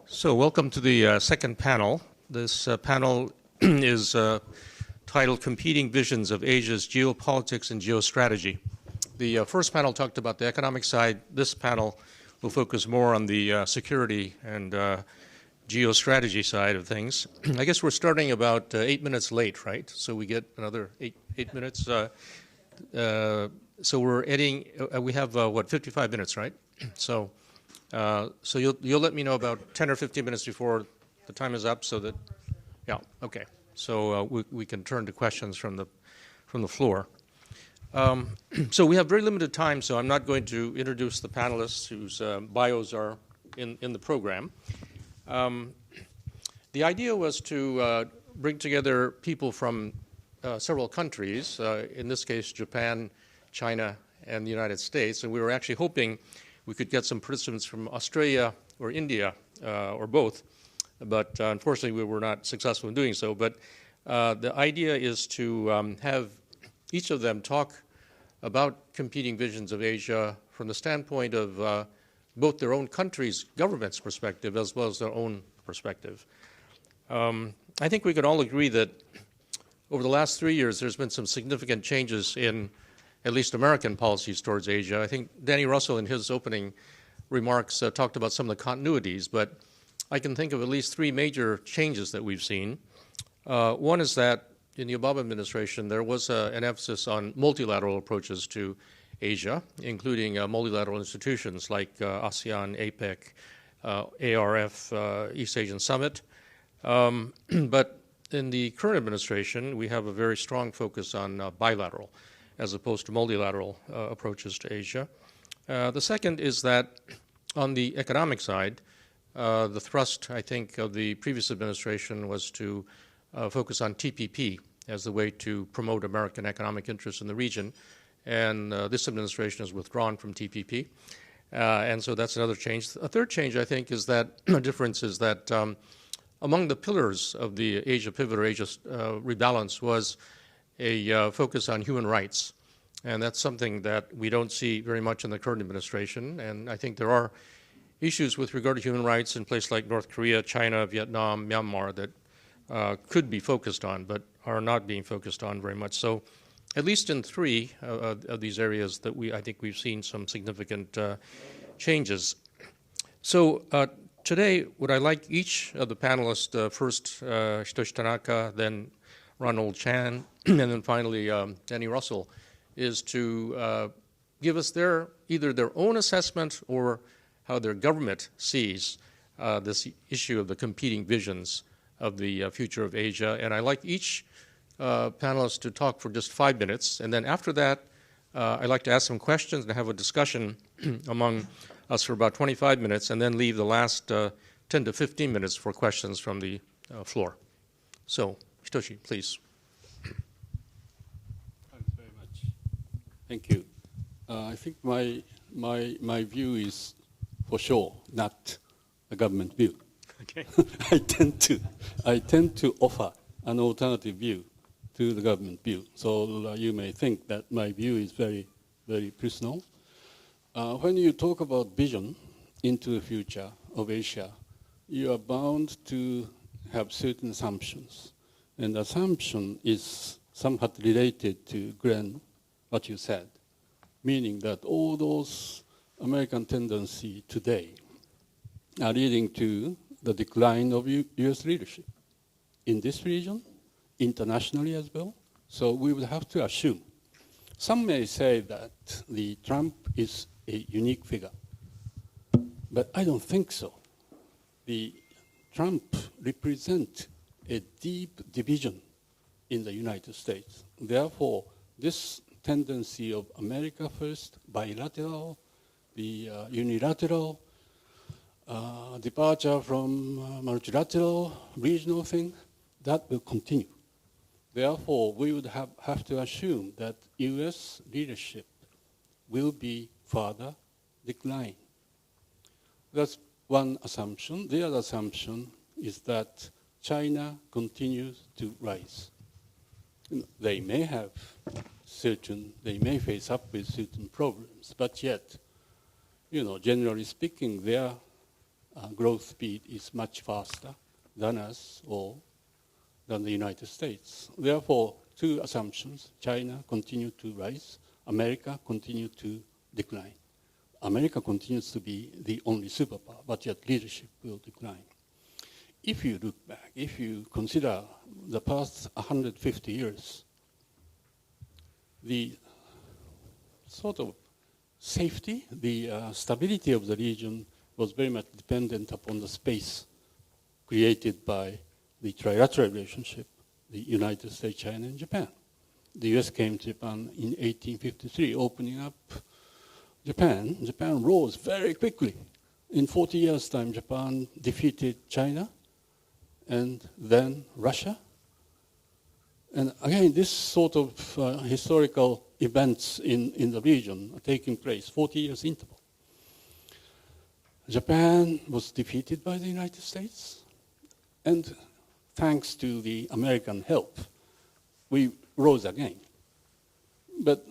So welcome to the second panel. This panel is titled Competing Visions of Asia's Geopolitics and Geo-strategy. The first panel talked about the economic side. This panel will focus more on the security and geo-strategy side of things. I guess we're starting about 8 minutes late, right? So we get another eight minutes. So we're ending, we have, 55 minutes, right? So you'll let me know about 10 or 15 minutes before the time is up so that, yeah, okay. So we can turn to questions from the floor. So we have very limited time, so I'm not going to introduce the panelists whose bios are in the program. The idea was to bring together people from several countries, in this case Japan, China, and the United States, and we were actually hoping we could get some participants from Australia or India, or both, but unfortunately we were not successful in doing so. But the idea is to have each of them talk about competing visions of Asia from the standpoint of both their own country's government's perspective as well as their own perspective. I think we can all agree that over the last 3 years there's been some significant changes in at least American policies towards Asia. I think Danny Russel in his opening remarks talked about some of the continuities, but I can think of at least three major changes that we've seen. One is that in the Obama administration there was an emphasis on multilateral approaches to Asia, including multilateral institutions like ASEAN, APEC, ARF, East Asian Summit. But in the current administration, we have a very strong focus on bilateral as opposed to multilateral approaches to Asia. The second is that on the economic side, the thrust, I think, of the previous administration was to focus on TPP as the way to promote American economic interests in the region. And this administration has withdrawn from TPP. And so that's another change. A third change, I think, is that a difference is that among the pillars of the Asia pivot or Asia rebalance was a focus on human rights. And that's something that we don't see very much in the current administration. And I think there are issues with regard to human rights in places like North Korea, China, Vietnam, Myanmar that could be focused on, but are not being focused on very much. So at least in three of these areas that I think we've seen some significant changes. So today, what I like each of the panelists, first Hitoshi Tanaka, then Ronald Chan, and then finally Danny Russel, is to give us either their own assessment or how their government sees this issue of the competing visions of the future of Asia. And I like each panelist to talk for just 5 minutes, and then after that, I'd like to ask some questions and have a discussion among us for about 25 minutes, and then leave the last 10 to 15 minutes for questions from the floor. So, Hitoshi, please. Thanks very much. Thank you. I think my view is for sure not a government view. Okay. I tend to offer an alternative view to the government view. So you may think that my view is very, very personal. When you talk about vision into the future of Asia, you are bound to have certain assumptions. And the assumption is somewhat related to, Glen, what you said, meaning that all those American tendencies today are leading to the decline of U.S. leadership in this region, internationally as well. So we would have to assume. Some may say that the Trump is a unique figure, but I don't think so. The Trump represents a deep division in the United States. Therefore, this tendency of America first, bilateral, the unilateral, departure from multilateral, regional thing, that will continue. Therefore, we would have to assume that U.S. leadership will be further decline. That's one assumption. The other assumption is that China continues to rise. They may face up with certain problems, but yet, generally speaking, their growth speed is much faster than us or than the United States. Therefore, two assumptions: China continue to rise, America continue to decline. America continues to be the only superpower, but yet leadership will decline. If you look back, if you consider the past 150 years, the sort of safety, the stability of the region was very much dependent upon the space created by the trilateral relationship, the United States, China, and Japan. The US came to Japan in 1853, opening up Japan. Japan rose very quickly. In 40 years' time, Japan defeated China and then Russia. And again, this sort of historical events in the region are taking place, 40 years interval. Japan was defeated by the United States, and thanks to the American help, we rose again. But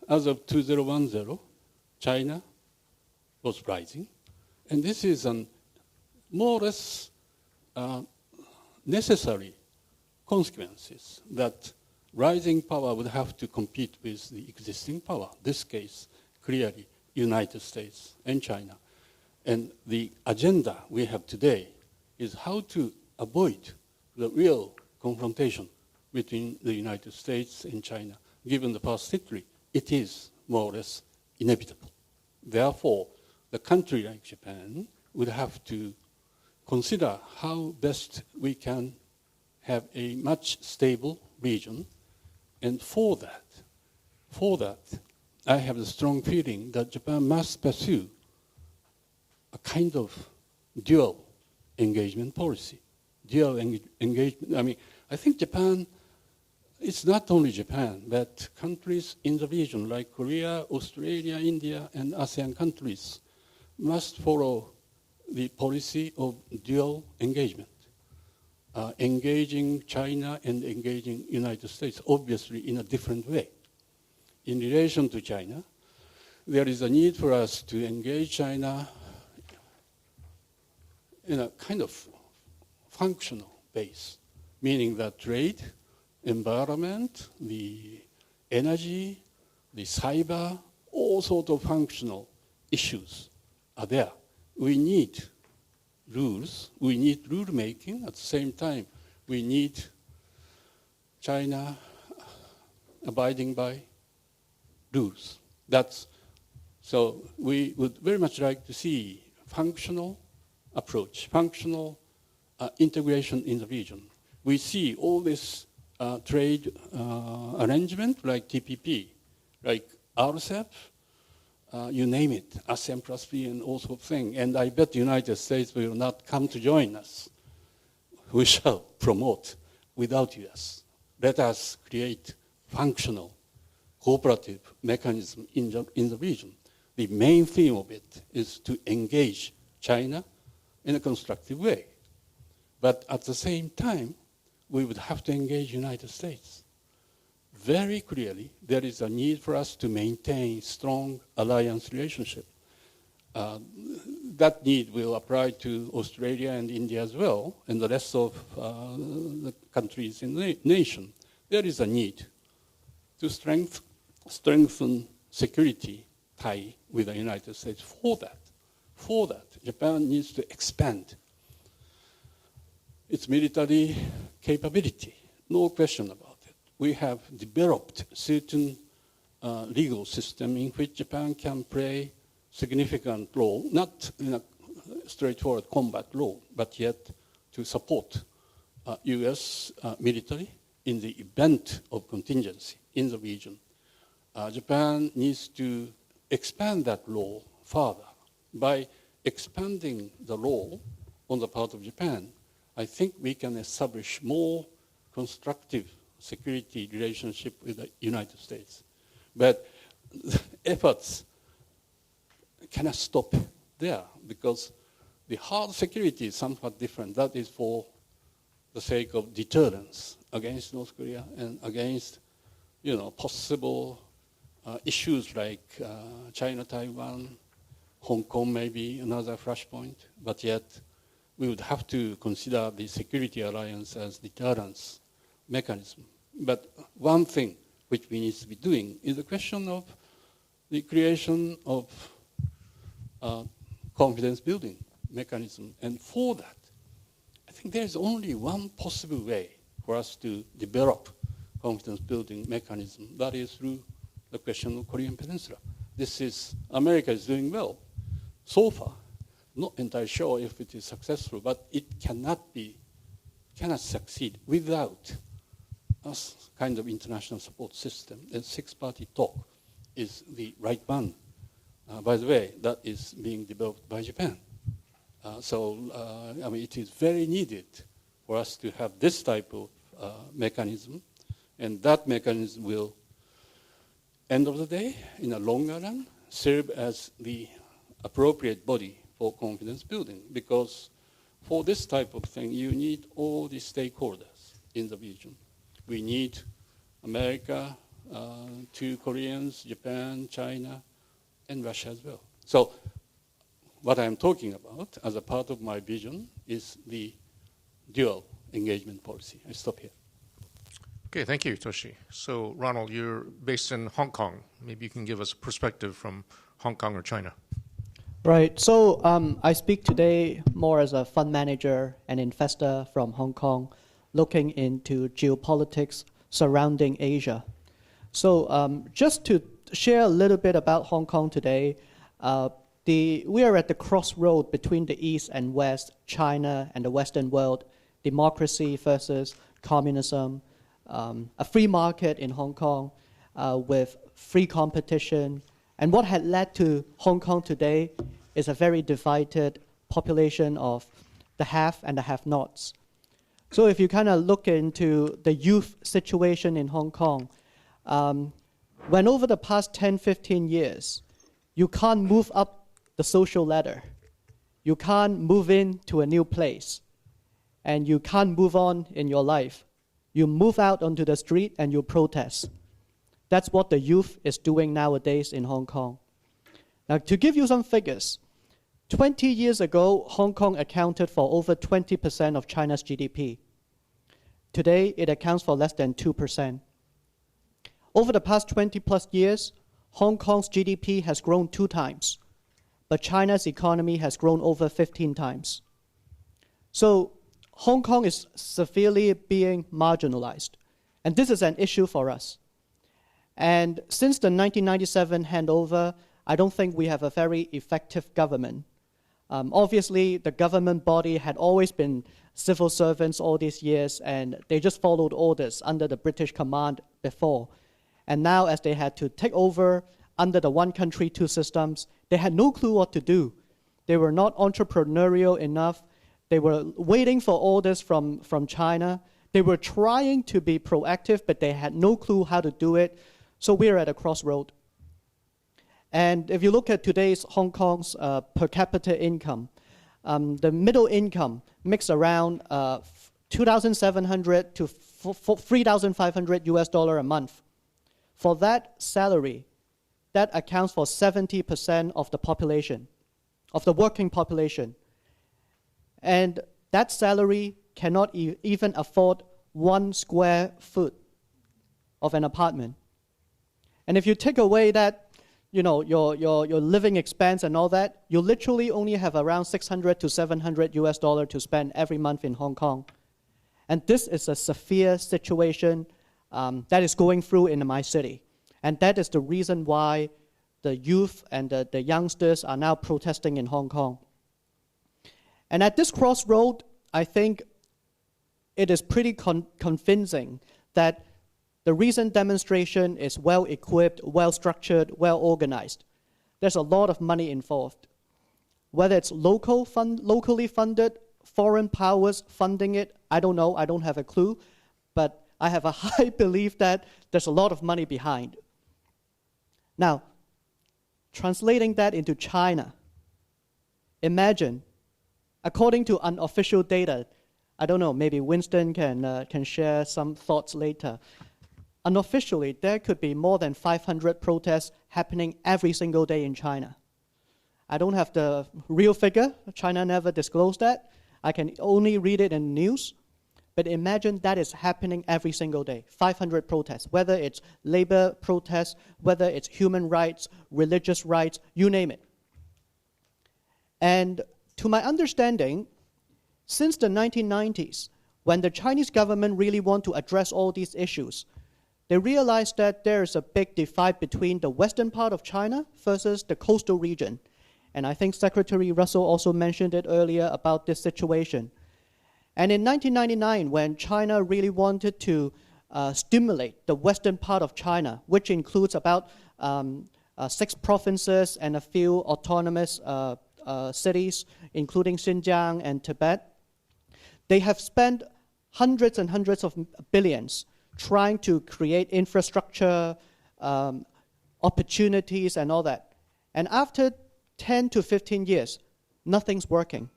as of 2010, China was rising, and this is a more or less necessary consequences that rising power would have to compete with the existing power. This case, clearly, United States and China. And the agenda we have today is how to avoid the real confrontation between the United States and China. Given the past history, it is more or less inevitable. Therefore, the country like Japan would have to consider how best we can have a much stable region. And for that, I have a strong feeling that Japan must pursue a kind of dual engagement policy. Dual engagement, I mean, I think Japan, it's not only Japan, but countries in the region like Korea, Australia, India, and ASEAN countries must follow the policy of dual engagement. Engaging China and engaging United States, obviously in a different way. In relation to China, there is a need for us to engage China in a kind of functional base, meaning that trade, environment, the energy, the cyber, all sorts of functional issues are there. We need rules, we need rule making. At the same time, we need China abiding by rules. So we would very much like to see functional approach, functional integration in the region. We see all this trade arrangement like TPP, like RCEP, you name it, ASEAN plus B and all sorts of things. And I bet the United States will not come to join us. We shall promote without US. Let us create functional cooperative mechanism in the region. The main theme of it is to engage China in a constructive way. But at the same time, we would have to engage United States. Very clearly, there is a need for us to maintain strong alliance relationship. That need will apply to Australia and India as well, and the rest of the countries in the nation. There is a need to strengthen security tie with the United States. For that, Japan needs to expand its military capability, no question about it. We have developed certain legal system in which Japan can play significant role, not in a straightforward combat role, but yet to support US military in the event of contingency in the region. Japan needs to expand that role further. By expanding the role on the part of Japan, I think we can establish more constructive security relationship with the United States. But efforts cannot stop there because the hard security is somewhat different. That is for the sake of deterrence against North Korea and against, possible issues like China-Taiwan Hong Kong may be another flashpoint, but yet we would have to consider the security alliance as deterrence mechanism. But one thing which we need to be doing is the question of the creation of confidence building mechanism. And for that, I think there is only one possible way for us to develop confidence building mechanism. That is through the question of Korean Peninsula. America is doing well so far. Not entirely sure if it is successful, but it cannot succeed without a kind of international support system. And six-party talk is the right one. By the way, that is being developed by Japan. It is very needed for us to have this type of mechanism, and that mechanism will, end of the day, in a longer run, serve as the appropriate body for confidence building, because for this type of thing, you need all the stakeholders in the region. We need America, two Koreans, Japan, China, and Russia as well. So what I'm talking about as a part of my vision is the dual engagement policy. I stop here. Okay, thank you, Hitoshi. So, Ronald, you're based in Hong Kong. Maybe you can give us a perspective from Hong Kong or China. Right. So I speak today more as a fund manager and investor from Hong Kong, looking into geopolitics surrounding Asia. So just to share a little bit about Hong Kong today, we are at the crossroad between the East and West, China and the Western world, democracy versus communism, a free market in Hong Kong with free competition. And what had led to Hong Kong today is a very divided population of the have and the have-nots. So if you kind of look into the youth situation in Hong Kong, when over the past 10, 15 years, you can't move up the social ladder, you can't move into a new place, and you can't move on in your life. You move out onto the street and you protest. That's what the youth is doing nowadays in Hong Kong. Now, to give you some figures, 20 years ago, Hong Kong accounted for over 20% of China's GDP. Today, it accounts for less than 2%. Over the past 20 plus years, Hong Kong's GDP has grown 2 times, but China's economy has grown over 15 times. So Hong Kong is severely being marginalized, and this is an issue for us. And since the 1997 handover, I don't think we have a very effective government. Obviously, the government body had always been civil servants all these years, and they just followed orders under the British command before. And now, as they had to take over under the one country, two systems, they had no clue what to do. They were not entrepreneurial enough. They were waiting for orders from China. They were trying to be proactive, but they had no clue how to do it. So we're at a crossroad. And if you look at today's Hong Kong's per capita income, the middle income makes around $2,700 to $3,500 US a month. For that salary, that accounts for 70% of the population, of the working population. And that salary cannot even afford 1 square foot of an apartment. And if you take away that, your living expense and all that, you literally only have around $600 to $700 US to spend every month in Hong Kong. And this is a severe situation that is going through in my city. And that is the reason why the youth and the youngsters are now protesting in Hong Kong. And at this crossroad, I think it is pretty convincing that the recent demonstration is well-equipped, well-structured, well-organized. There's a lot of money involved. Whether it's locally funded, foreign powers funding it, I don't know, I don't have a clue, but I have a high belief that there's a lot of money behind. Now, translating that into China, imagine, according to unofficial data, I don't know, maybe Winston can share some thoughts later. Unofficially, there could be more than 500 protests happening every single day in China. I don't have the real figure. China never disclosed that. I can only read it in the news. But imagine that is happening every single day. 500 protests, whether it's labor protests, whether it's human rights, religious rights, you name it. And to my understanding, since the 1990s, when the Chinese government really want to address all these issues, they realized that there is a big divide between the western part of China versus the coastal region. And I think Secretary Russel also mentioned it earlier about this situation. And in 1999, when China really wanted to stimulate the western part of China, which includes about 6 provinces and a few autonomous cities, including Xinjiang and Tibet, they have spent hundreds and hundreds of billions trying to create infrastructure, opportunities, and all that. And after 10 to 15 years, nothing's working.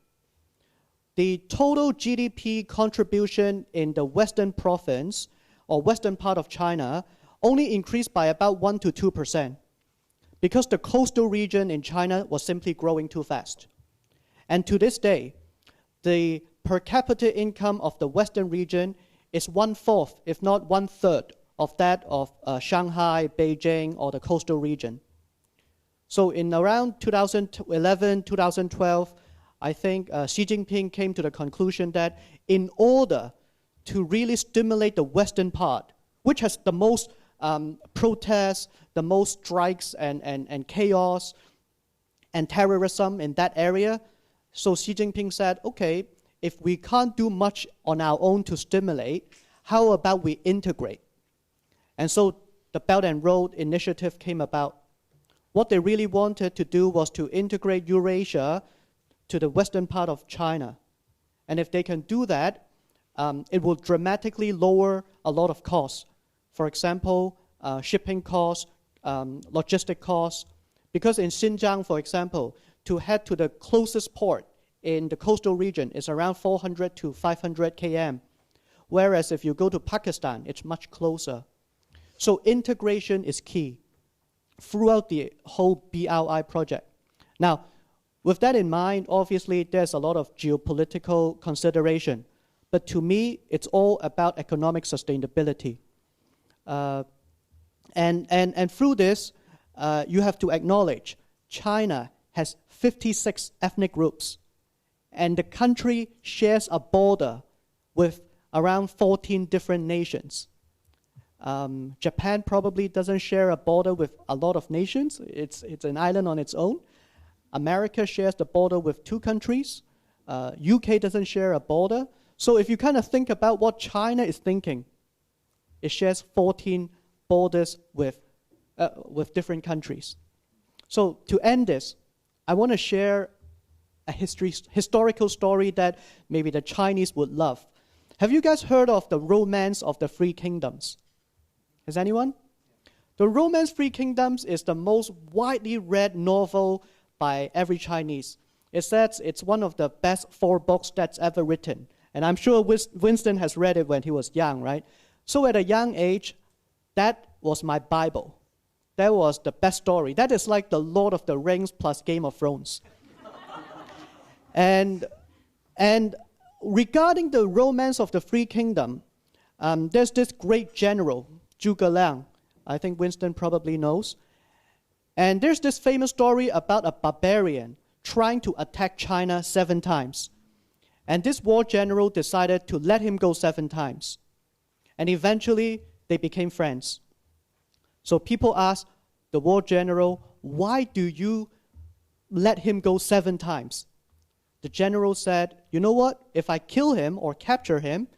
The total GDP contribution in the western province or western part of China only increased by about 1 to 2% because the coastal region in China was simply growing too fast. And to this day, the per capita income of the western region is 1/4, if not 1/3, of that of Shanghai, Beijing, or the coastal region. So in around 2011, 2012, I think Xi Jinping came to the conclusion that in order to really stimulate the western part, which has the most protests, the most strikes and chaos and terrorism in that area, so Xi Jinping said, okay, if we can't do much on our own to stimulate, how about we integrate? And so the Belt and Road Initiative came about. What they really wanted to do was to integrate Eurasia to the western part of China. And if they can do that, it will dramatically lower a lot of costs. For example, shipping costs, logistic costs. Because in Xinjiang, for example, to head to the closest port in the coastal region is around 400 to 500 km. Whereas if you go to Pakistan, it's much closer. So integration is key throughout the whole BRI project. Now, with that in mind, obviously, there's a lot of geopolitical consideration. But to me, it's all about economic sustainability. And through this, you have to acknowledge China has 56 ethnic groups. And the country shares a border with around 14 different nations. Japan probably doesn't share a border with a lot of nations. It's an island on its own. America shares the border with 2 countries. UK doesn't share a border. So if you kind of think about what China is thinking, it shares 14 borders with different countries. So to end this, I want to share a historical story that maybe the Chinese would love. Have you guys heard of the Romance of the Three Kingdoms? Has anyone? The Romance Three Kingdoms is the most widely read novel by every Chinese. It says it's one of the best 4 books that's ever written. And I'm sure Winston has read it when he was young, right? So at a young age, that was my Bible. That was the best story. That is like the Lord of the Rings plus Game of Thrones. And regarding the Romance of the Three Kingdoms, there's this great general, Zhuge Liang. I think Winston probably knows. And there's this famous story about a barbarian trying to attack China 7 times. And this war general decided to let him go 7 times. And eventually, they became friends. So people asked the war general, why do you let him go 7 times? The general said, you know what? If I kill him or capture him,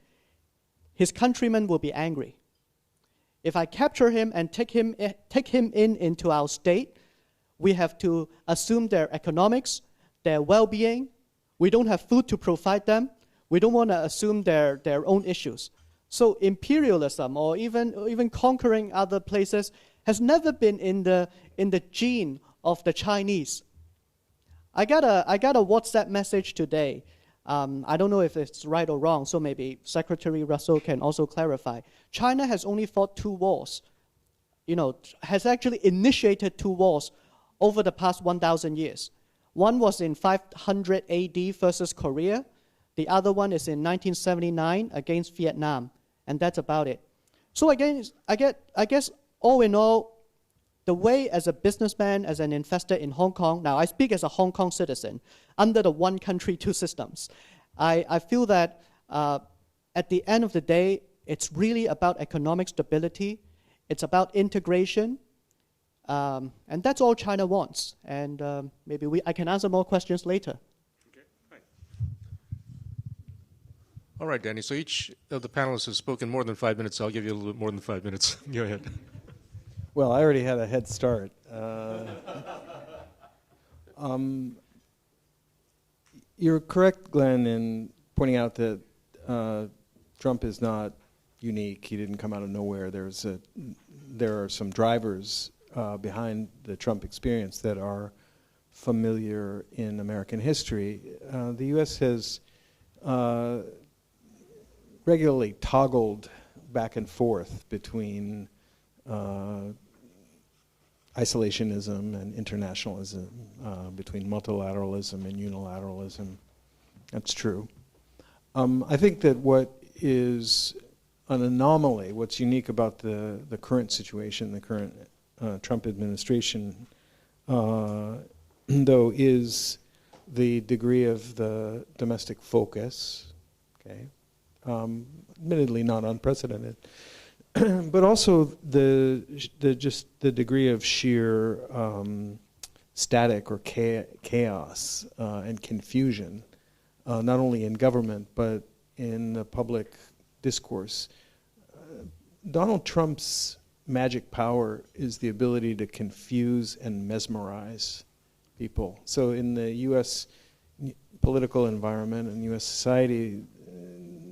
his countrymen will be angry. If I capture him and take him into our state, we have to assume their economics, their well-being. We don't have food to provide them. We don't want to assume their own issues. So imperialism or even conquering other places has never been in the gene of the Chinese. I got a WhatsApp message today. I don't know if it's right or wrong, so maybe Secretary Russel can also clarify. China has only fought 2 wars, has actually initiated 2 wars over the past 1,000 years. One was in 500 AD versus Korea. The other one is in 1979 against Vietnam, and that's about it. So again, I guess all in all, the way as a businessman, as an investor in Hong Kong, now I speak as a Hong Kong citizen, under the one country, two systems, I feel that at the end of the day, it's really about economic stability, it's about integration, and that's all China wants. And maybe I can answer more questions later. Okay, fine. All right, Danny, so each of the panelists has spoken more than 5 minutes, so I'll give you a little bit more than 5 minutes. Go ahead. Well, I already had a head start. You're correct, Glenn, in pointing out that Trump is not unique. He didn't come out of nowhere. There are some drivers behind the Trump experience that are familiar in American history. The U.S. has regularly toggled back and forth between isolationism and internationalism, between multilateralism and unilateralism. That's true. I think that what is an anomaly, what's unique about the current situation, the current Trump administration, though, is the degree of the domestic focus, okay? Admittedly not unprecedented, but also the degree of sheer static or chaos and confusion, not only in government but in the public discourse. Donald Trump's magic power is the ability to confuse and mesmerize people. So in the U.S. political environment and U.S. society,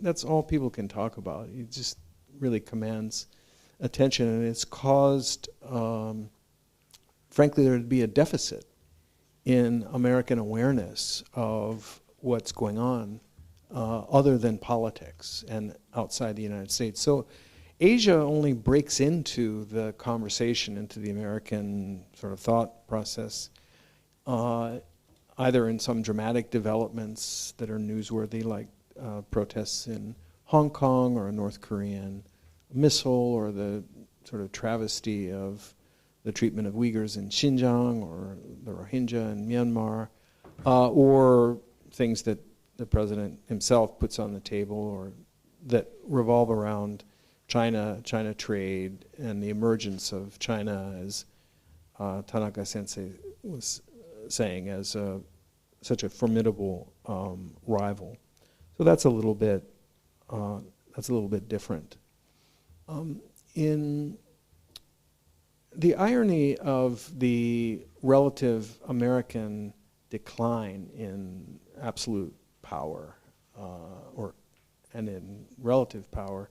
that's all people can talk about. He just really commands attention, and it's caused, frankly, there to be a deficit in American awareness of what's going on other than politics and outside the United States. So Asia only breaks into the conversation, into the American sort of thought process, either in some dramatic developments that are newsworthy, like protests in Hong Kong, or a North Korean missile, or the sort of travesty of the treatment of Uyghurs in Xinjiang, or the Rohingya in Myanmar, or things that the president himself puts on the table, or that revolve around China trade, and the emergence of China, as Tanaka Sensei was saying, as such a formidable rival. So that's a little bit different. In the irony of the relative American decline in absolute power, and in relative power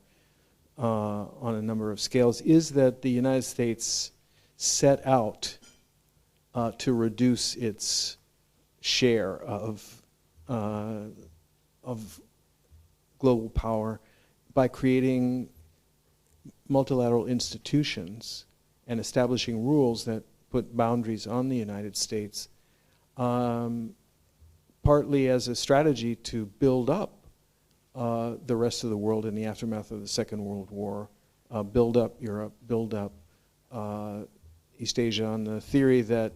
on a number of scales, is that the United States set out to reduce its share of global power by creating multilateral institutions and establishing rules that put boundaries on the United States, partly as a strategy to build up the rest of the world in the aftermath of the Second World War, build up Europe, build up East Asia, on the theory that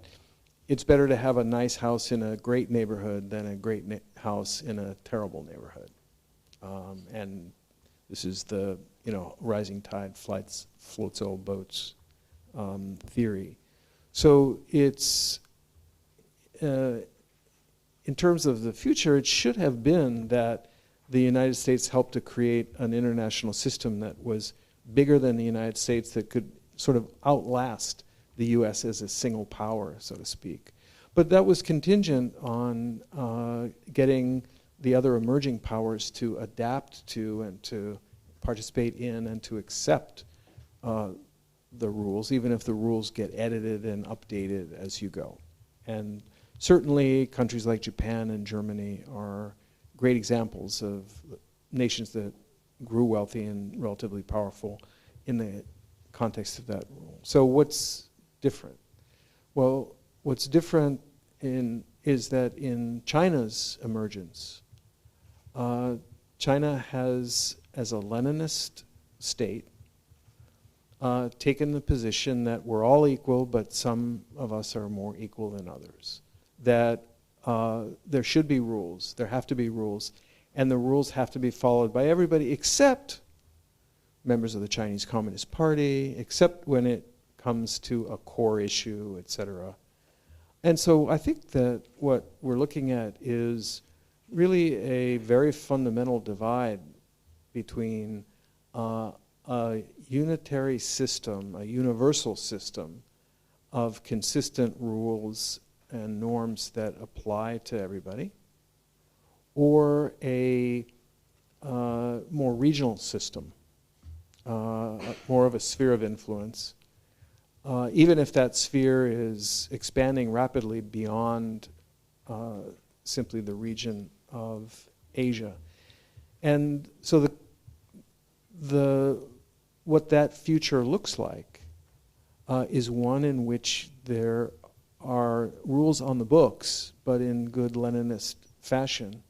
it's better to have a nice house in a great neighborhood than a great house in a terrible neighborhood. And this is the rising tide floats all boats theory. So it's, in terms of the future, it should have been that the United States helped to create an international system that was bigger than the United States, that could sort of outlast the U.S. as a single power, so to speak. But that was contingent on getting the other emerging powers to adapt to and to participate in and to accept the rules, even if the rules get edited and updated as you go. And certainly countries like Japan and Germany are great examples of nations that grew wealthy and relatively powerful in the context of that rule. So what's different? Well, what's different in is that in China's emergence, China has, as a Leninist state, taken the position that we're all equal, but some of us are more equal than others. That there should be rules, there have to be rules, and the rules have to be followed by everybody except members of the Chinese Communist Party, except when it comes to a core issue, etc. And so I think that what we're looking at is really a very fundamental divide between a unitary system, a universal system of consistent rules and norms that apply to everybody, or a more regional system, more of a sphere of influence, even if that sphere is expanding rapidly beyond simply the region of Asia. And so what that future looks like is one in which there are rules on the books, but in good Leninist fashion,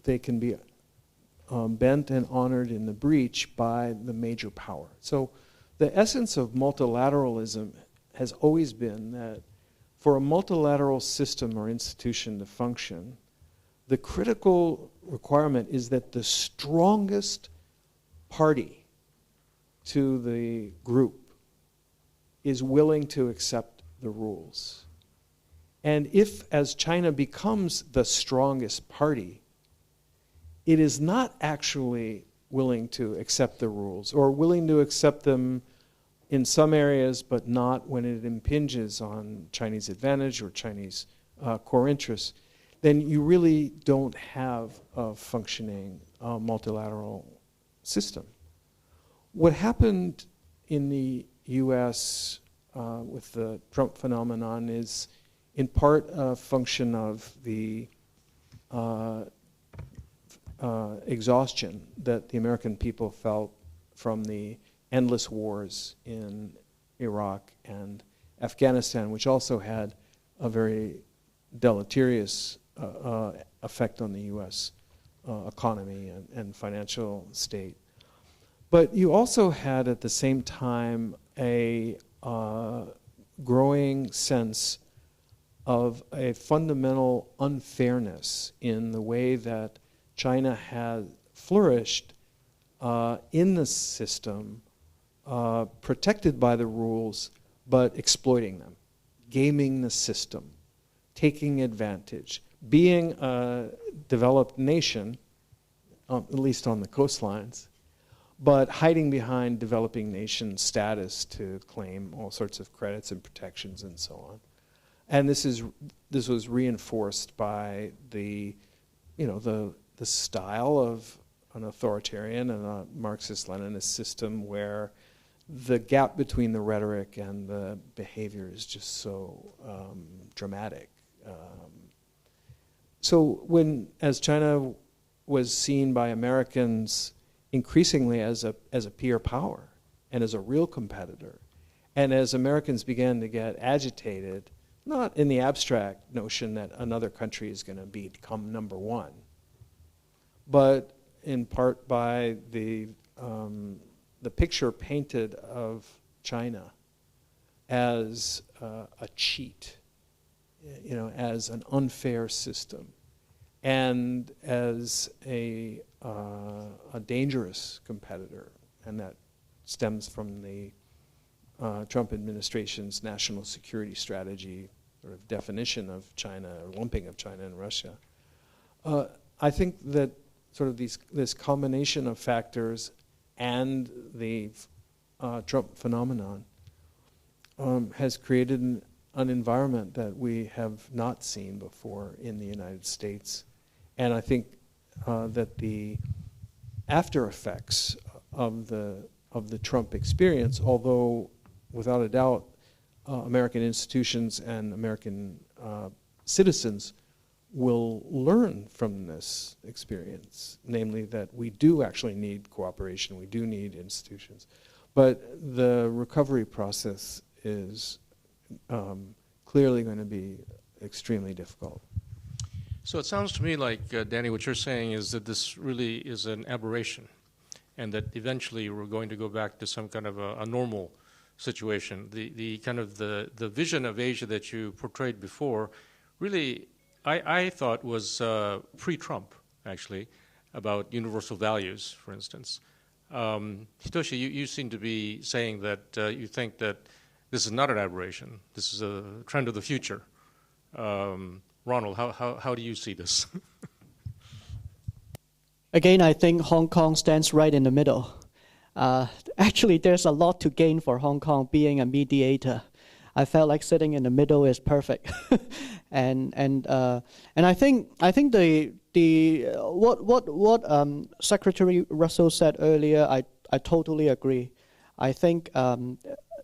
they can be bent and honored in the breach by the major power. So the essence of multilateralism has always been that for a multilateral system or institution to function, the critical requirement is that the strongest party to the group is willing to accept the rules. And if, as China becomes the strongest party, it is not actually willing to accept the rules, or willing to accept them in some areas, but not when it impinges on Chinese advantage or Chinese core interests, then you really don't have a functioning multilateral system. What happened in the US with the Trump phenomenon is in part a function of the exhaustion that the American people felt from the endless wars in Iraq and Afghanistan, which also had a very deleterious effect on the US economy and financial state. But you also had at the same time a growing sense of a fundamental unfairness in the way that China had flourished in the system, protected by the rules, but exploiting them, gaming the system, taking advantage, being a developed nation, at least on the coastlines, but hiding behind developing nation status to claim all sorts of credits and protections and so on. And this was reinforced by the style of an authoritarian and a Marxist-Leninist system where the gap between the rhetoric and the behavior is just so dramatic. So as China was seen by Americans increasingly as a peer power and as a real competitor, and as Americans began to get agitated, not in the abstract notion that another country is going to become number one, but in part by the picture painted of China as a cheat, as an unfair system, and as a dangerous competitor, and that stems from the Trump administration's national security strategy sort of definition of China, or lumping of China and Russia. I think that sort of this combination of factors and the Trump phenomenon has created an environment that we have not seen before in the United States. And I think that the after effects of the Trump experience, although without a doubt American institutions and American citizens will learn from this experience, namely that we do actually need cooperation, we do need institutions. But the recovery process is clearly going to be extremely difficult. So it sounds to me like, Danny, what you're saying is that this really is an aberration, and that eventually we're going to go back to some kind of a normal situation. The kind of the vision of Asia that you portrayed before, really, I thought was pre-Trump, actually, about universal values, for instance. Hitoshi, you seem to be saying that you think that this is not an aberration. This is a trend of the future. Ronald, how do you see this? Again, I think Hong Kong stands right in the middle. Actually, there's a lot to gain for Hong Kong being a mediator. I felt like sitting in the middle is perfect, and I think what Secretary Russell said earlier, I totally agree. I think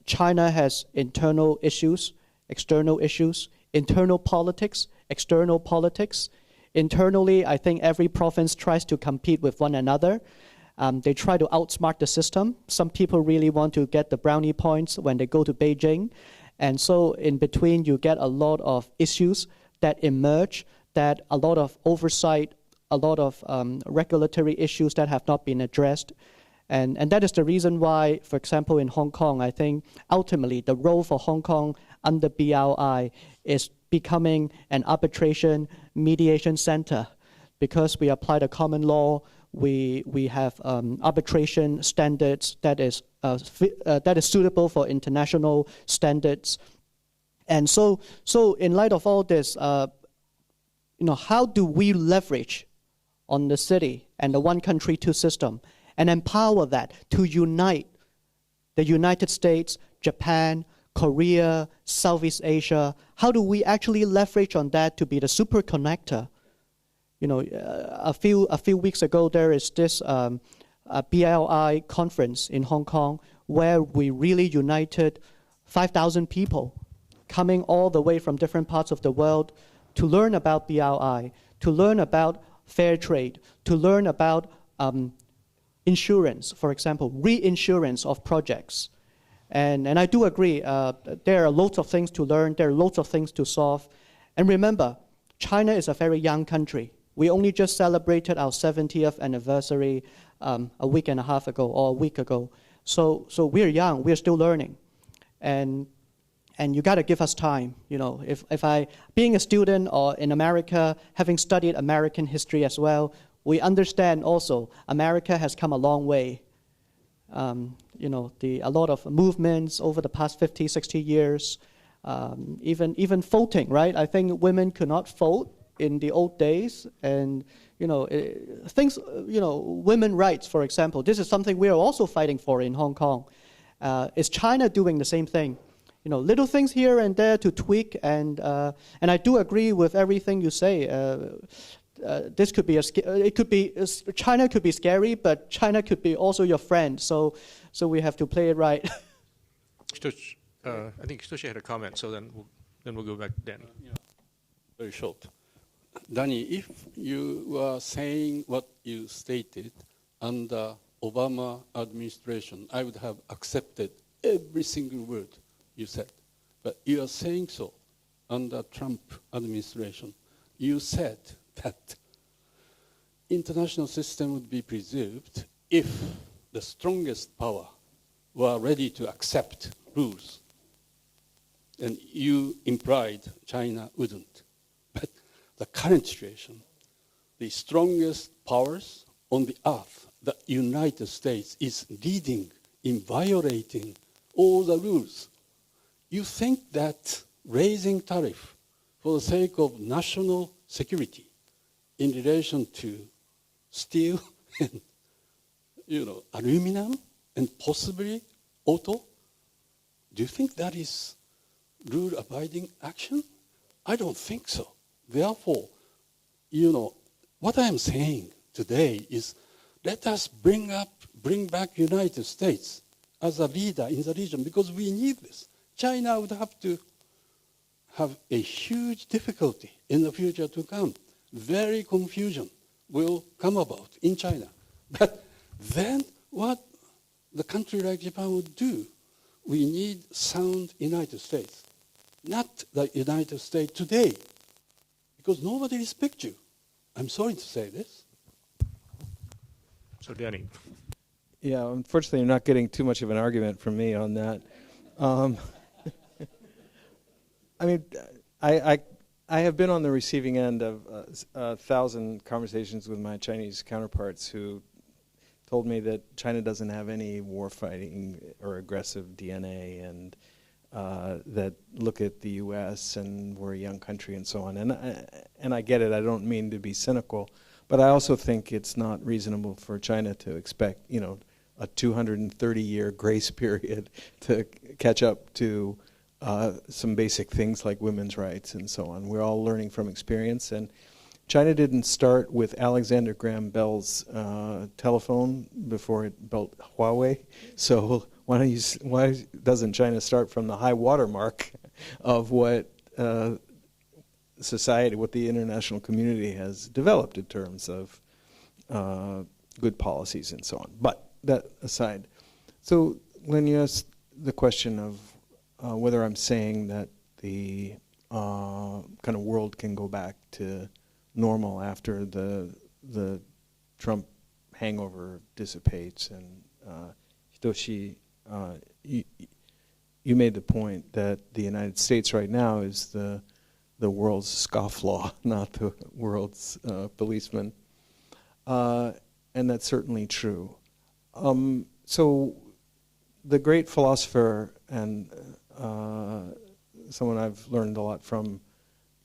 China has internal issues, external issues, internal politics, external politics. Internally, I think every province tries to compete with one another. They try to outsmart the system. Some people really want to get the brownie points when they go to Beijing. And so in between, you get a lot of issues that emerge, that a lot of oversight, a lot of regulatory issues that have not been addressed. And that is the reason why, for example, in Hong Kong, I think ultimately the role for Hong Kong under BRI is becoming an arbitration mediation center, because we apply the common law. We have arbitration standards that is suitable for international standards. And so in light of all this, how do we leverage on the city and the one country, two system and empower that to unite the United States, Japan, Korea, Southeast Asia? How do we actually leverage on that to be the super connector? A few weeks ago, there is this BLI conference in Hong Kong where we really united 5,000 people coming all the way from different parts of the world to learn about BLI, to learn about fair trade, to learn about insurance, for example, reinsurance of projects. And I do agree, there are loads of things to learn, there are loads of things to solve. And remember, China is a very young country. We only just celebrated our 70th anniversary a week and a half ago or a week ago. So we're young, we're still learning. And you got to give us time. If I, being a student or in America, having studied American history as well, we understand also America has come a long way. A lot of movements over the past 50, 60 years, even voting, right? I think women could not vote in the old days, and things, women rights, for example. This is something we are also fighting for in Hong Kong. Is China doing the same thing? Little things here and there to tweak, and I do agree with everything you say. This could be China could be scary, but China could be also your friend. So we have to play it right. I think Hitoshi had a comment, so then we'll go back to Danny. Very short. Danny, if you were saying what you stated under Obama administration, I would have accepted every single word you said. But you are saying so under Trump administration. You said that international system would be preserved if the strongest power were ready to accept rules. And you implied China wouldn't. But the current situation, the strongest powers on the earth, the United States, is leading in violating all the rules. You think that raising tariff for the sake of national security in relation to steel and aluminum and possibly auto, do you think that is rule-abiding action? I don't think so. Therefore, what I am saying today is let us bring back United States as a leader in the region, because we need this. China would have to have a huge difficulty in the future to come. Very confusion will come about in China. But then what the country like Japan would do? We need sound United States. not the United States today, because nobody respects you. I'm sorry to say this. So, Danny. Yeah, unfortunately, you're not getting too much of an argument from me on that. I mean, I have been on the receiving end of 1,000 conversations with my Chinese counterparts who told me that China doesn't have any war-fighting or aggressive DNA, and that look at the U.S. and we're a young country and so on. And I get it. I don't mean to be cynical, but I also think it's not reasonable for China to expect, you know, a 230-year grace period to catch up to some basic things like women's rights and so on. We're all learning from experience, and China didn't start with Alexander Graham Bell's telephone before it built Huawei. So why doesn't China start from the high water mark of what society, what the international community has developed in terms of good policies and so on? But that aside, so when you ask the question of whether I'm saying that the kind of world can go back to normal after the Trump hangover dissipates, and Hitoshi, you made the point that the United States right now is the world's scofflaw, not the world's policeman, and that's certainly true. So the great philosopher and someone I've learned a lot from,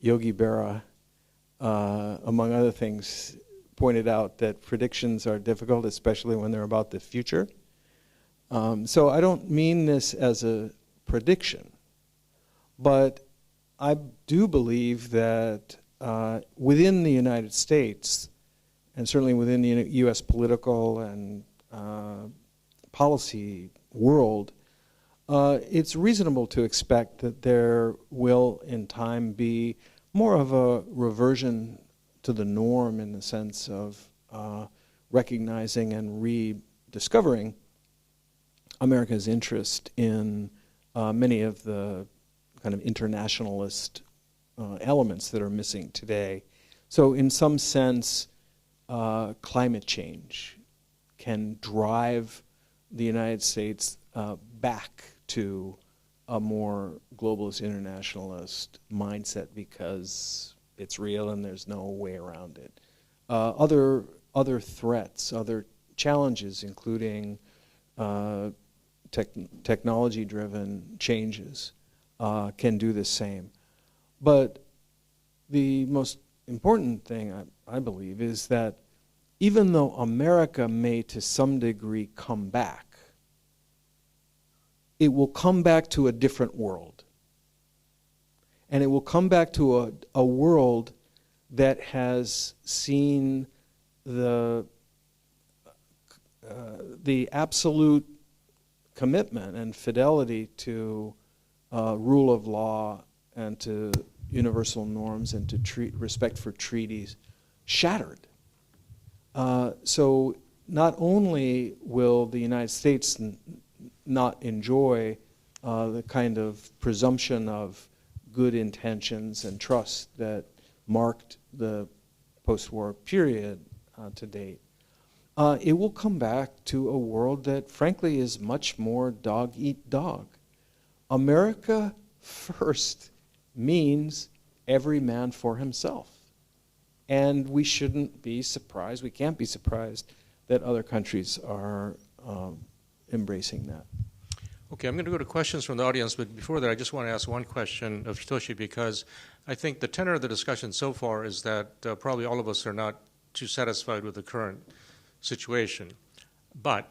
Yogi Berra, among other things, pointed out that predictions are difficult, especially when they're about the future. So I don't mean this as a prediction, but I do believe that within the United States, and certainly within the U.S. political and policy world, it's reasonable to expect that there will, in time, be more of a reversion to the norm in the sense of recognizing and rediscovering America's interest in many of the kind of internationalist elements that are missing today. So in some sense, climate change can drive the United States back to a more globalist, internationalist mindset because it's real and there's no way around it. Other threats, other challenges, including technology-driven changes, can do the same. But the most important thing, I believe, is that even though America may to some degree come back, it will come back to a different world. And it will come back to a world that has seen the absolute commitment and fidelity to rule of law and to universal norms and to respect for treaties shattered. So not only will the United States not enjoy the kind of presumption of good intentions and trust that marked the post-war period to date, it will come back to a world that frankly is much more dog-eat-dog. America first means every man for himself. And we shouldn't be surprised, we can't be surprised that other countries are embracing that. Okay, I'm going to go to questions from the audience, but before that I just want to ask one question of Hitoshi, because I think the tenor of the discussion so far is that probably all of us are not too satisfied with the current situation. But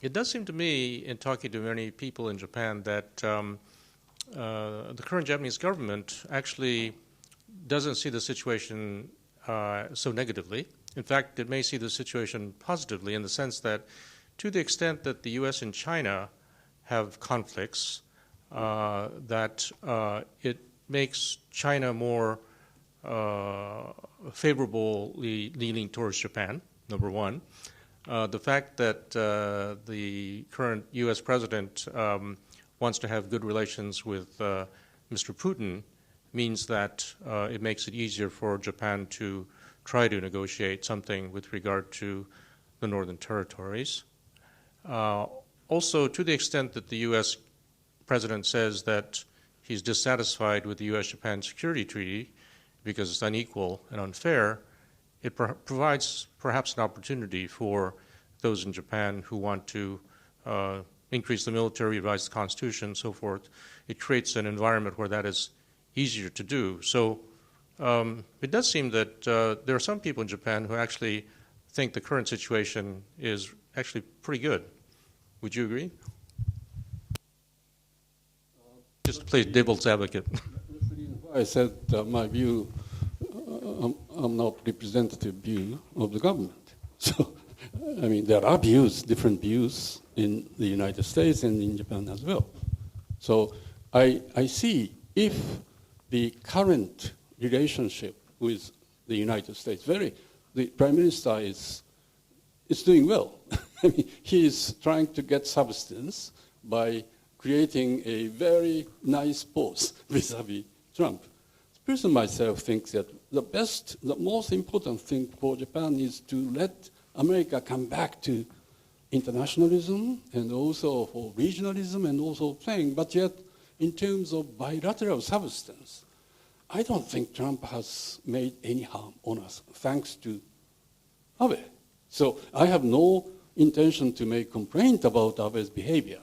it does seem to me, in talking to many people in Japan, that the current Japanese government actually doesn't see the situation so negatively. In fact, it may see the situation positively in the sense that to the extent that the U.S. and China have conflicts, that it makes China more favorably leaning towards Japan, number one. The fact that the current U.S. president wants to have good relations with Mr. Putin means that it makes it easier for Japan to try to negotiate something with regard to the Northern Territories. Also, to the extent that the U.S. President says that he's dissatisfied with the U.S.-Japan Security Treaty because it's unequal and unfair, it provides perhaps an opportunity for those in Japan who want to increase the military, revise the Constitution, and so forth. It creates an environment where that is easier to do. So it does seem that there are some people in Japan who actually think the current situation is actually pretty good. Would you agree? Just to play devil's advocate. I said my view, I'm not representative view of the government. So, I mean, there are views, different views in the United States and in Japan as well. So I see if the current relationship with the United States, the Prime Minister is doing well. I mean, he is trying to get substance by creating a very nice pose vis-a-vis Trump. The person myself thinks that the most important thing for Japan is to let America come back to internationalism and also for regionalism and also playing, but yet in terms of bilateral substance, I don't think Trump has made any harm on us, thanks to Abe. So I have no intention to make complaint about Abe's behavior.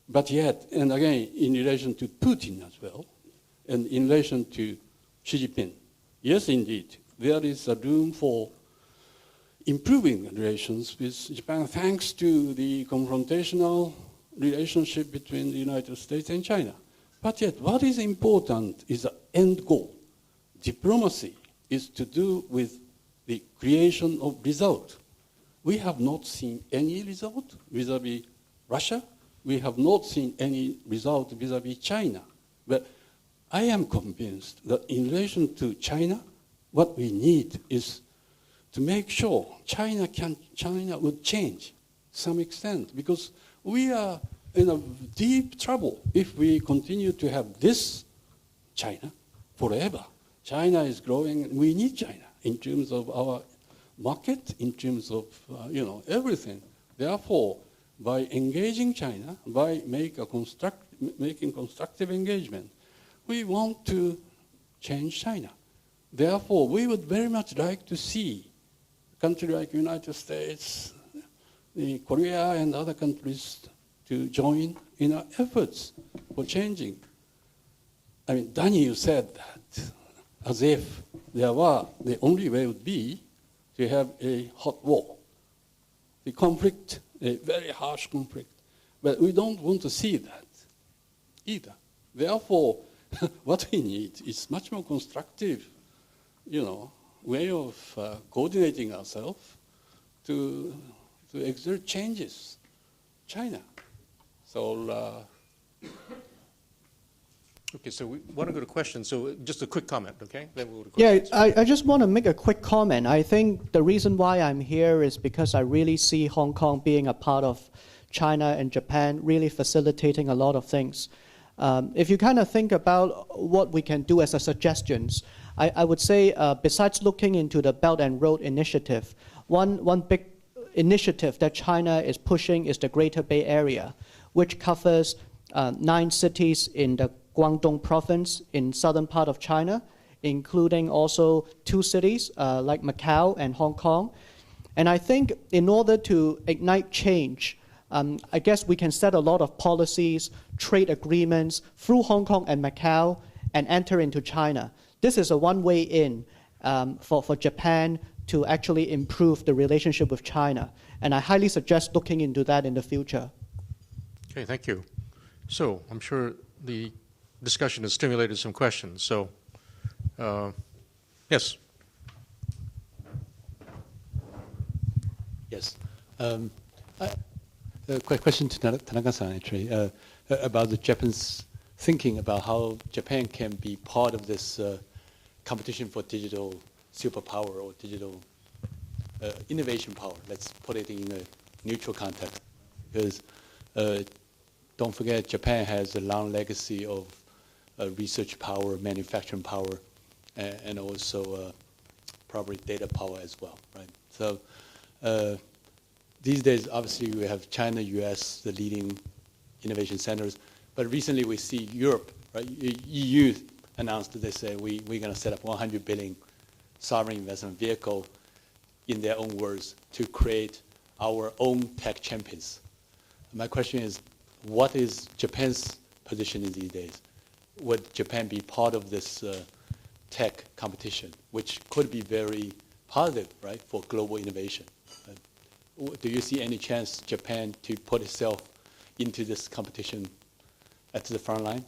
But yet, and again, in relation to Putin as well, and in relation to Xi Jinping, yes, indeed, there is a room for improving relations with Japan thanks to the confrontational relationship between the United States and China. But yet, what is important is the end goal. Diplomacy is to do with the creation of result. We have not seen any result vis-à-vis Russia. We have not seen any result vis-à-vis China. But I am convinced that in relation to China, what we need is to make sure China would change to some extent, because we are in a deep trouble if we continue to have this China forever. China is growing. We need China in terms of our market, in terms of everything. Therefore, by engaging China, by making constructive engagement, we want to change China. Therefore, we would very much like to see a country like United States, Korea, and other countries to join in our efforts for changing. I mean, Daniel said that as if the only way would be to have a hot war, the conflict, a very harsh conflict. But we don't want to see that either. Therefore, what we need is much more constructive, way of coordinating ourselves to exert changes. China. So. Okay, so we want to go to questions. So just a quick comment, okay? Then we'll go to questions. Yeah, I just want to make a quick comment. I think the reason why I'm here is because I really see Hong Kong being a part of China and Japan, really facilitating a lot of things. If you kind of think about what we can do as a suggestions, I would say besides looking into the Belt and Road Initiative, one big initiative that China is pushing is the Greater Bay Area, which covers 9 cities in the Guangdong province in southern part of China, including also 2 cities like Macau and Hong Kong. And I think in order to ignite change, I guess we can set a lot of policies, trade agreements through Hong Kong and Macau and enter into China. This is a one-way in for Japan to actually improve the relationship with China. And I highly suggest looking into that in the future. Okay, thank you. So I'm sure the discussion has stimulated some questions. So, yes. Yes. A question to Tanaka-san, actually, about the Japan's thinking about how Japan can be part of this competition for digital superpower or digital innovation power. Let's put it in a neutral context. Because don't forget, Japan has a long legacy of research power, manufacturing power, and also probably data power as well, right? So these days, obviously, we have China, US, the leading innovation centers, but recently we see Europe, right? EU announced that they say we're going to set up 100 billion sovereign investment vehicle, in their own words, to create our own tech champions. My question is, what is Japan's position in these days? Would Japan be part of this tech competition, which could be very positive, right, for global innovation? Do you see any chance Japan to put itself into this competition at the front line?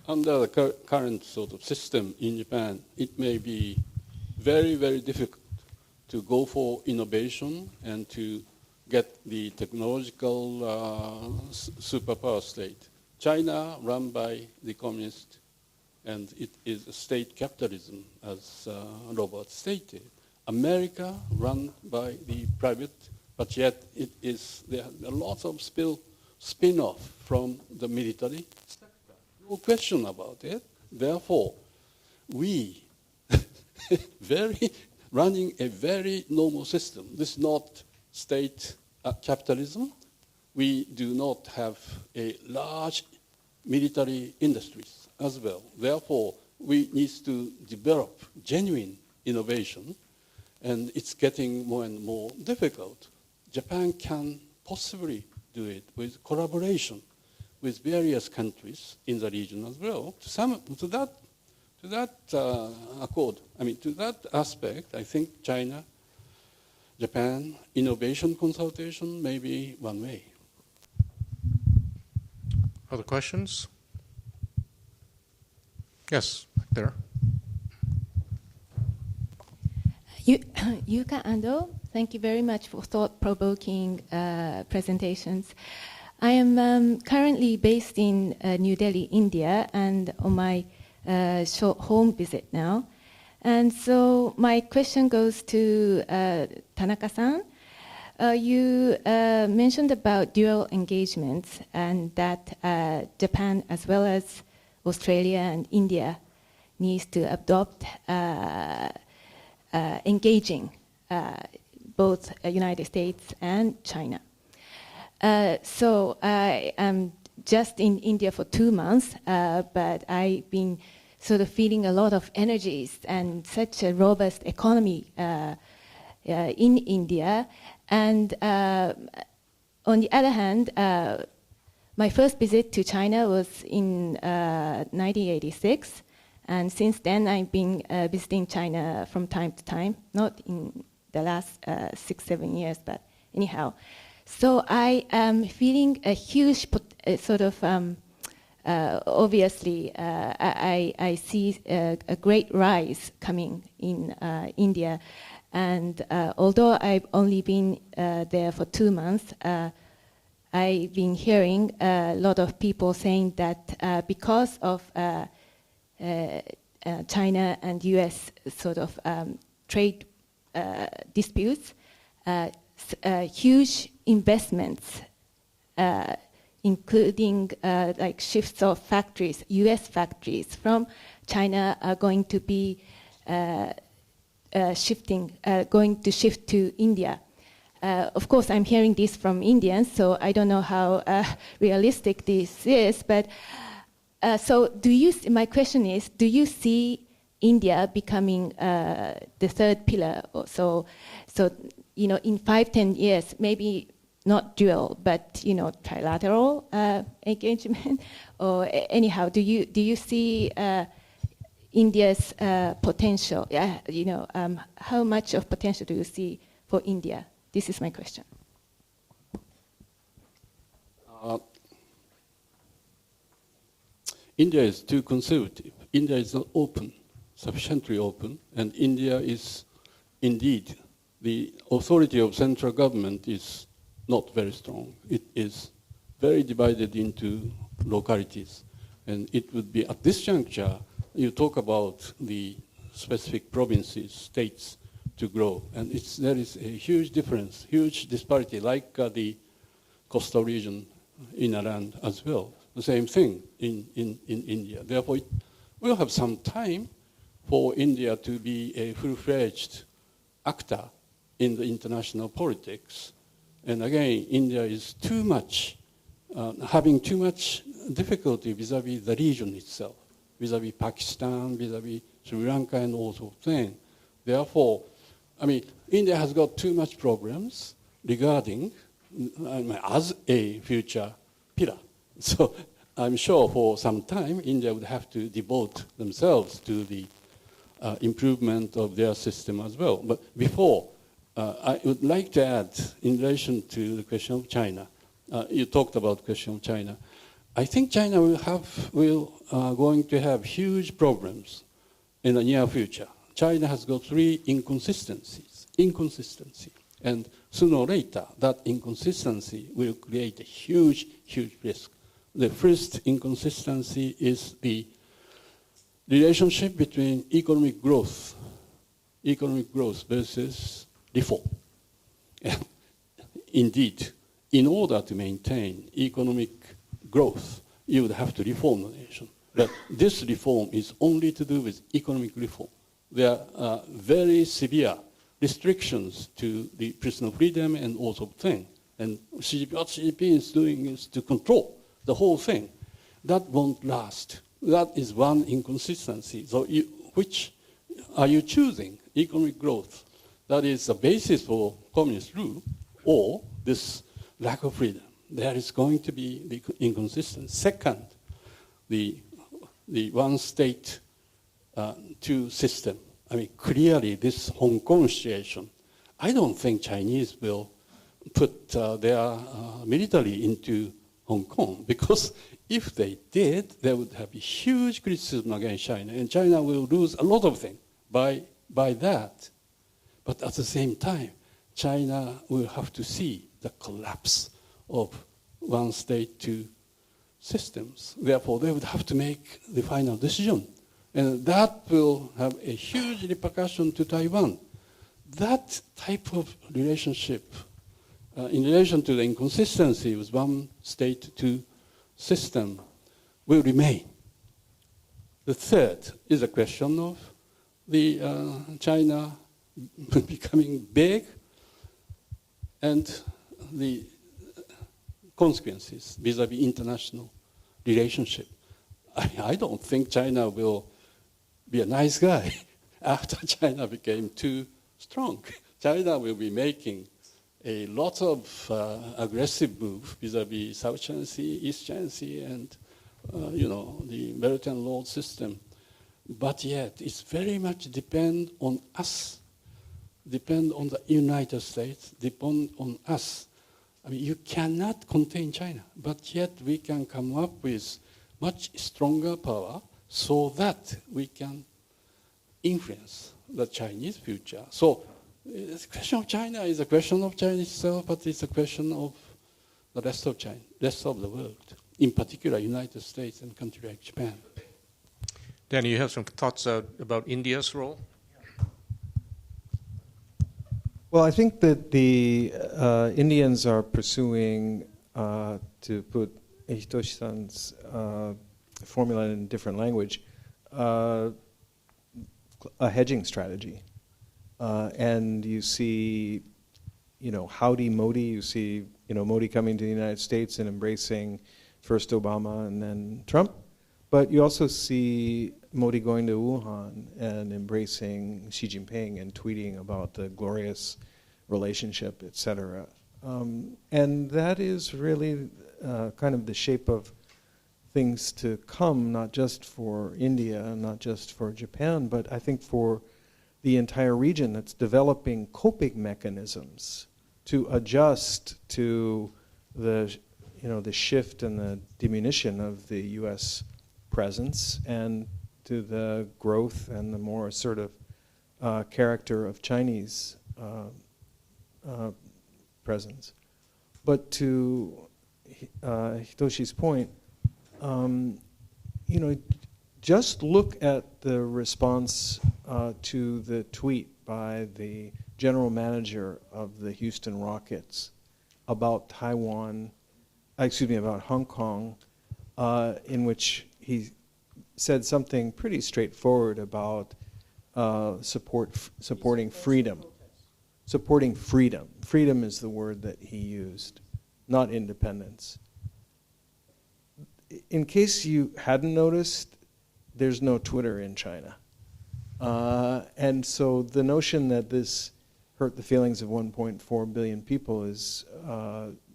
Under the current sort of system in Japan, it may be very, very difficult to go for innovation and to get the technological superpower state. China, run by the communist, and it is a state capitalism, as Robert stated. America, run by the private, but yet there are lots of spin-off from the military sector. No question about it. Therefore, we running a very normal system. This is not state capitalism. We do not have a large military industries as well. Therefore, we need to develop genuine innovation, and it's getting more and more difficult. Japan can possibly do it with collaboration with various countries in the region as well. To that aspect, I think China, Japan, innovation consultation may be one way. Other questions? Yes, there. Yuka Ando, thank you very much for thought-provoking presentations. I am currently based in New Delhi, India, and on my short home visit now. And so my question goes to Tanaka-san. You mentioned about dual engagements and that Japan as well as Australia and India needs to adopt engaging both United States and China. So I am just in India for 2 months, but I've been sort of feeling a lot of energies and such a robust economy in India. And on the other hand, my first visit to China was in 1986. And since then, I've been visiting China from time to time, not in the last 6-7 years, but anyhow. So I am feeling a huge obviously, I see a great rise coming in India. And although I've only been there for 2 months, I've been hearing a lot of people saying that because of China and US sort of trade disputes, huge investments, including like shifts of factories, US factories from China are going to be going to shift to India. Of course, I'm hearing this from Indians, so I don't know how realistic this is, but so my question is, do you see India becoming the third pillar? So in 5-10 years, maybe not dual, but trilateral engagement, or anyhow, do you see India's potential? How much of potential do you see for India? This is my question. India is too conservative. India is not open, sufficiently open, and India is indeed, the authority of central government is not very strong. It is very divided into localities. And it would be, at this juncture, you talk about the specific provinces, states to grow. And there is a huge difference, huge disparity, like the coastal region inland as well. The same thing in India. Therefore, it will have some time for India to be a full-fledged actor in the international politics. And again, India is too much, having too much difficulty vis-à-vis the region itself, vis-à-vis Pakistan, vis-à-vis Sri Lanka, and all sorts of things. Therefore, I mean, India has got too much problems regarding as a future pillar. So I'm sure for some time, India would have to devote themselves to the improvement of their system as well. But before, I would like to add, in relation to the question of China, you talked about the question of China. I think China will going to have huge problems in the near future. China has got three inconsistencies. And sooner or later, that inconsistency will create a huge, huge risk. The first inconsistency is the relationship between economic growth versus reform. Indeed, in order to maintain economic growth, you would have to reform the nation. But this reform is only to do with economic reform. There are very severe restrictions to the personal freedom and all sorts of things. And what Xi Jinping is doing is to control the whole thing. That won't last. That is one inconsistency. So which are you choosing? Economic growth, that is the basis for communist rule, or this lack of freedom? There is going to be the inconsistency. Second, the one state, two system. I mean, clearly this Hong Kong situation, I don't think Chinese will put their military into Hong Kong, because if they did, there would have a huge criticism against China, and China will lose a lot of things by that. But at the same time, China will have to see the collapse of one state, two systems. Therefore, they would have to make the final decision. And that will have a huge repercussion to Taiwan. That type of relationship, in relation to the inconsistency with one state, two system, will remain. The third is a question of the China becoming big and the consequences vis-à-vis international relationship. I don't think China will be a nice guy after China became too strong. China will be making a lot of aggressive move vis-à-vis South China Sea, East China Sea, and the Belt and Road system. But yet, it's very much depend on us, depend on the United States, depend on us. I mean, you cannot contain China, but yet we can come up with much stronger power so that we can influence the Chinese future. So the question of China is a question of China itself, but it's a question of the rest of China, rest of the world, in particular United States and countries like Japan. Danny, you have some thoughts about India's role? Well, I think that the Indians are pursuing, to put Hitoshi-san's formula in a different language, a hedging strategy. And you see, howdy Modi, you see, Modi coming to the United States and embracing first Obama and then Trump. But you also see Modi going to Wuhan and embracing Xi Jinping and tweeting about the glorious relationship, et cetera. And that is really kind of the shape of things to come, not just for India, not just for Japan, but I think for the entire region that's developing coping mechanisms to adjust to the shift and the diminution of the U.S. presence and to the growth and the more assertive character of Chinese presence. But to Hitoshi's point, just look at the response to the tweet by the general manager of the Houston Rockets about Taiwan about Hong Kong, in which he said something pretty straightforward about supporting freedom. Supporting freedom. Freedom is the word that he used, not independence. In case you hadn't noticed, there's no Twitter in China. And so the notion that this hurt the feelings of 1.4 billion people is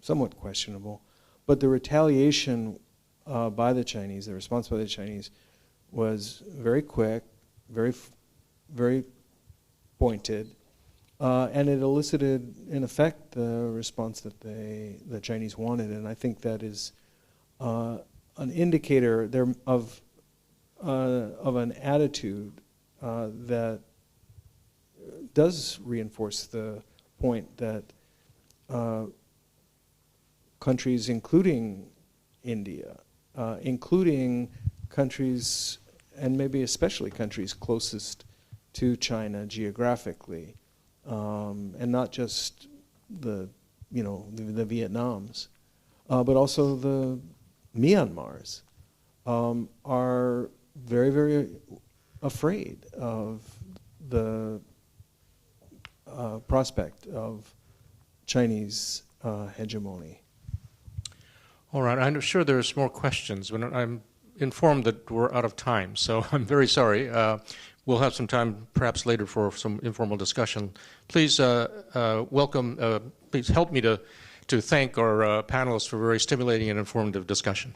somewhat questionable. But the retaliation by the Chinese, the response by the Chinese, was very quick, very pointed, and it elicited, in effect, the response that the Chinese wanted. And I think that is an indicator of an attitude that does reinforce the point that countries, including India, including countries, and maybe especially countries closest to China geographically, and not just the Vietnams, but also the Myanmars, are very, very afraid of the prospect of Chinese hegemony. All right, I'm sure there's more questions, but I'm informed that we're out of time, so I'm very sorry. We'll have some time perhaps later for some informal discussion. Please please help me to thank our panelists for a very stimulating and informative discussion.